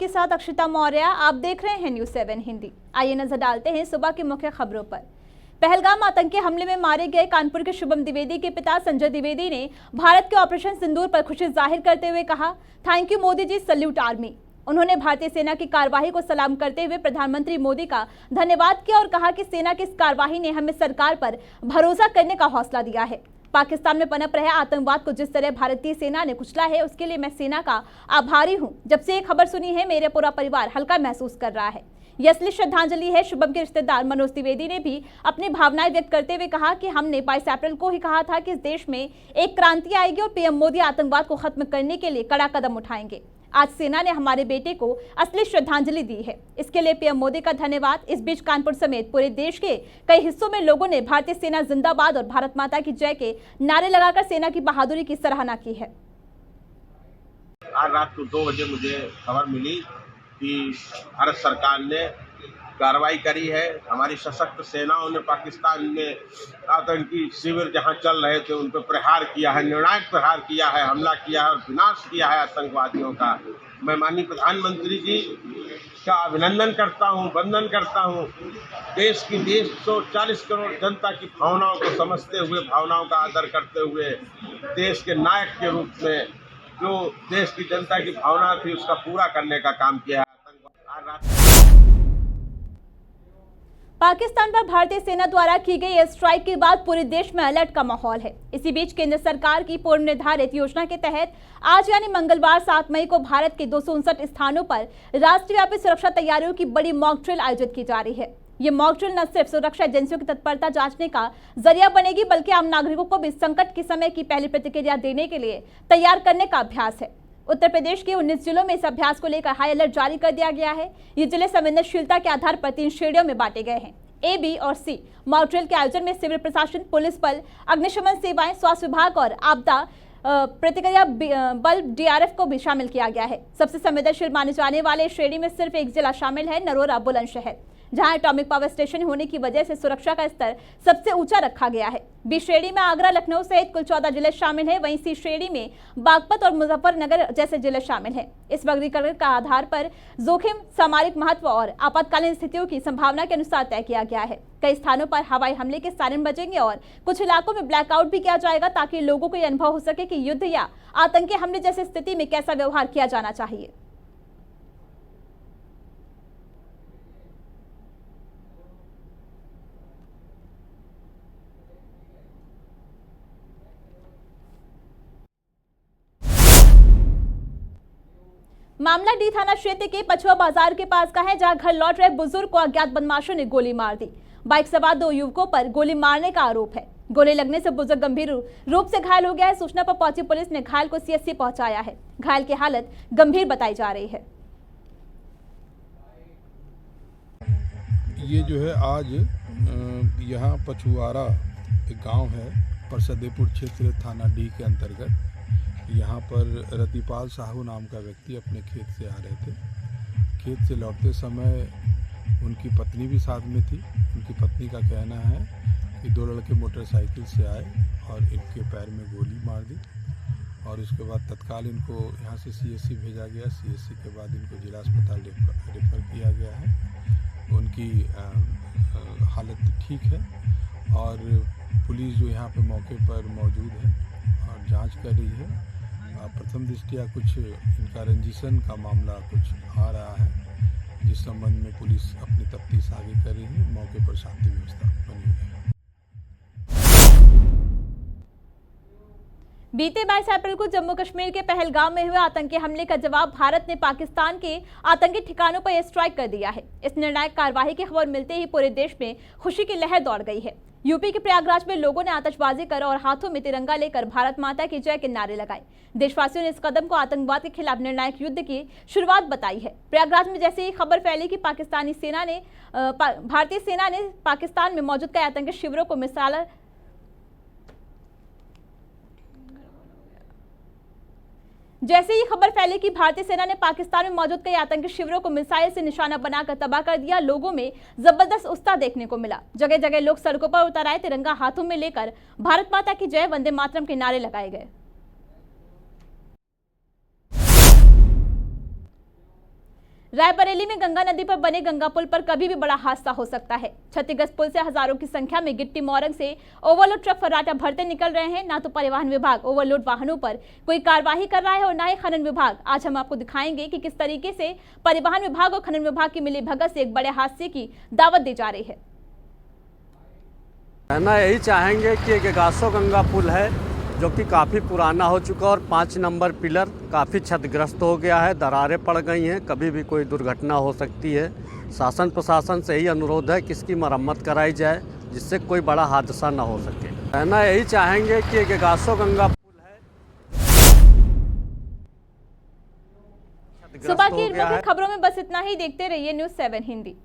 आपके साथ अक्षिता मौर्य। आप देख रहे हैं न्यूज़ 7 हिंदी। आइए नजर डालते हैं सुबह की मुख्य खबरों पर। पहलगाम आतंकी हमले में मारे गए कानपुर के शुभम द्विवेदी के पिता संजय द्विवेदी ने भारत के ऑपरेशन सिंदूर पर खुशी जाहिर करते हुए कहा, thank you Modi ji, salute army. उन्होंने भारतीय सेना की कार्रवाई को सलाम करते हुए प्रधानमंत्री मोदी का धन्यवाद किया और कहा कि सेना की इस कार्रवाई ने हमें सरकार पर भरोसा करने का हौसला दिया है। पाकिस्तान में पनप रहे आतंकवाद को जिस तरह भारतीय सेना ने कुचला है, उसके लिए मैं सेना का आभारी हूं। जब से ये खबर सुनी है, मेरा पूरा परिवार हल्का महसूस कर रहा है। ये असली श्रद्धांजलि है। शुभम के रिश्तेदार मनोज द्विवेदी ने भी अपनी भावनाएं व्यक्त करते हुए कहा कि हमने 22 अप्रैल को ही कहा था कि इस देश में एक क्रांति आएगी और पीएम मोदी आतंकवाद को खत्म करने के लिए कड़ा कदम उठाएंगे। आज सेना ने हमारे बेटे को असली श्रद्धांजलि दी है, इसके लिए पीएम मोदी का धन्यवाद। इस बीच कानपुर समेत पूरे देश के कई हिस्सों में लोगों ने भारतीय सेना जिंदाबाद और भारत माता की जय के नारे लगाकर सेना की बहादुरी की सराहना की है। आज रात को 2 बजे मुझे खबर मिली कि भारत सरकार ने कार्रवाई करी है। हमारी सशक्त सेनाओं ने पाकिस्तान में आतंकी शिविर जहां चल रहे थे उन पर प्रहार किया है, निर्णायक प्रहार किया है, हमला किया है और विनाश किया है आतंकवादियों का। मैं माननीय प्रधानमंत्री जी का अभिनंदन करता हूं, वंदन करता हूं। देश की 140 करोड़ जनता की भावनाओं को समझते हुए, भावनाओं का आदर करते हुए, देश के नायक के रूप में जो देश की जनता की भावना थी उसका पूरा करने का काम किया है। पाकिस्तान पर भारतीय सेना द्वारा की गई एयर स्ट्राइक के बाद पूरे देश में अलर्ट का माहौल है। इसी बीच केंद्र सरकार की पूर्व निर्धारित योजना के तहत आज यानी मंगलवार 7 मई को भारत के 259 स्थानों पर राष्ट्रव्यापी सुरक्षा तैयारियों की बड़ी मॉक ड्रिल आयोजित की जा रही है। ये मॉक ड्रिल न सिर्फ सुरक्षा एजेंसियों की तत्परता जांचने का जरिया बनेगी, बल्कि आम नागरिकों को भी संकट के समय की पहली प्रतिक्रिया देने के लिए तैयार करने का अभ्यास है। उत्तर प्रदेश के 19 जिलों में इस अभ्यास को लेकर हाई अलर्ट जारी कर दिया गया है। ये जिले संवेदनशीलता के आधार पर 3 श्रेणियों में बांटे गए हैं, ए, बी और सी। मॉक ड्रिल के आयोजन में सिविल प्रशासन, पुलिस बल, अग्निशमन सेवाएं, स्वास्थ्य विभाग और आपदा प्रतिक्रिया बल डीआरएफ को भी शामिल किया गया है। सबसे संवेदनशील माने जाने वाले श्रेणी में सिर्फ एक जिला शामिल है, नरोरा बुलंदशहर, जहां एटॉमिक पावर स्टेशन होने की वजह से सुरक्षा का स्तर सबसे ऊंचा रखा गया है। बी श्रेणी में आगरा, लखनऊ सहित कुल 14 जिले शामिल हैं। वहीं सी श्रेणी में बागपत और मुजफ्फरनगर जैसे जिले शामिल हैं। इस वर्गीकरण का आधार पर जोखिम, सामरिक महत्व और आपातकालीन स्थितियों की संभावना के अनुसार तय किया गया है। कई स्थानों पर हवाई हमले के सायरन बजेंगे और कुछ इलाकों में ब्लैकआउट भी किया जाएगा, ताकि लोगों को यह अनुभव हो सके कि युद्ध या आतंकी हमले जैसी स्थिति में कैसा व्यवहार किया जाना चाहिए। मामला डी थाना क्षेत्र के पछुआ बाजार के पास का है, जहां घर लौट रहे बुजुर्ग को अज्ञात बदमाशों ने गोली मार दी। बाइक सवार 2 युवकों पर गोली मारने का आरोप है। गोली लगने से बुजुर्ग गंभीर रूप से घायल हो गया है। सूचना पर पहुंची पुलिस ने घायल को सीएचसी पहुंचाया है। घायल की हालत गंभीर बताई जा रही है। ये जो है आज यहाँ पछुआरा एक गांव है, परसदेपुर क्षेत्र, थाना डी के अंतर्गत। यहाँ पर रतिपाल साहू नाम का व्यक्ति अपने खेत से आ रहे थे। खेत से लौटते समय उनकी पत्नी भी साथ में थी। उनकी पत्नी का कहना है कि 2 लड़के मोटरसाइकिल से आए और इनके पैर में गोली मार दी और उसके बाद तत्काल इनको यहाँ से सीएचसी भेजा गया। सीएचसी के बाद इनको जिला अस्पताल रेफर किया गया है। उनकी हालत ठीक है और पुलिस जो यहाँ पे मौके पर मौजूद है और जांच कर रही है। प्रथम दृष्टया कुछ इनका रंजिशन का मामला कुछ आ रहा है, जिस संबंध में पुलिस अपनी तफ्तीश आगे कर रही है। मौके पर शांति व्यवस्था बनी हुई है। बीते 22 अप्रैल को जम्मू कश्मीर के पहलगाम में हुए आतंकी हमले का जवाब भारत ने पाकिस्तान के आतंकी ठिकानों पर एयर स्ट्राइक कर दिया है। इस निर्णायक कार्रवाई की खबर मिलते ही पूरे देश में खुशी की लहर दौड़ गई है। यूपी के प्रयागराज में लोगों ने आतिशबाजी कर और हाथों में तिरंगा लेकर भारत माता की जय के नारे लगाए। देशवासियों ने इस कदम को आतंकवाद के खिलाफ निर्णायक युद्ध की शुरुआत बताई है। प्रयागराज में जैसे ही खबर फैली कि भारतीय सेना ने पाकिस्तान में मौजूद कई आतंकी शिविरों को मिसाल जैसे ही खबर फैली कि भारतीय सेना ने पाकिस्तान में मौजूद कई आतंकी शिविरों को मिसाइल से निशाना बनाकर तबाह कर दिया, लोगों में जबरदस्त उत्साह देखने को मिला। जगह जगह लोग सड़कों पर उतर आए, तिरंगा हाथों में लेकर भारत माता की जय, वंदे मातरम के नारे लगाए गए। रायबरेली में गंगा नदी पर बने गंगा पुल पर कभी भी बड़ा हादसा हो सकता है। क्षतिग्रस्त पुल से हजारों की संख्या में गिट्टी मोरंग से ओवरलोड ट्रक फर्राटा भरते निकल रहे हैं। ना तो परिवहन विभाग ओवरलोड वाहनों पर कोई कार्यवाही कर रहा है और ना ही खनन विभाग। आज हम आपको दिखाएंगे कि किस तरीके से परिवहन विभाग और खनन विभाग की मिलीभगत से एक बड़े हादसे की दावत दी जा रही है। कहना यही चाहेंगे कि एक गासो गंगा पुल है जो कि काफ़ी पुराना हो चुका और 5 नंबर पिलर काफ़ी क्षतिग्रस्त हो गया है, दरारें पड़ गई हैं, कभी भी कोई दुर्घटना हो सकती है। शासन प्रशासन से यही अनुरोध है कि इसकी मरम्मत कराई जाए जिससे कोई बड़ा हादसा ना हो सके। कहना यही चाहेंगे कि एक गासो गंगा पुल है। सुबह की खबरों में बस इतना ही। देखते रहिए न्यूज़ 7 हिंदी।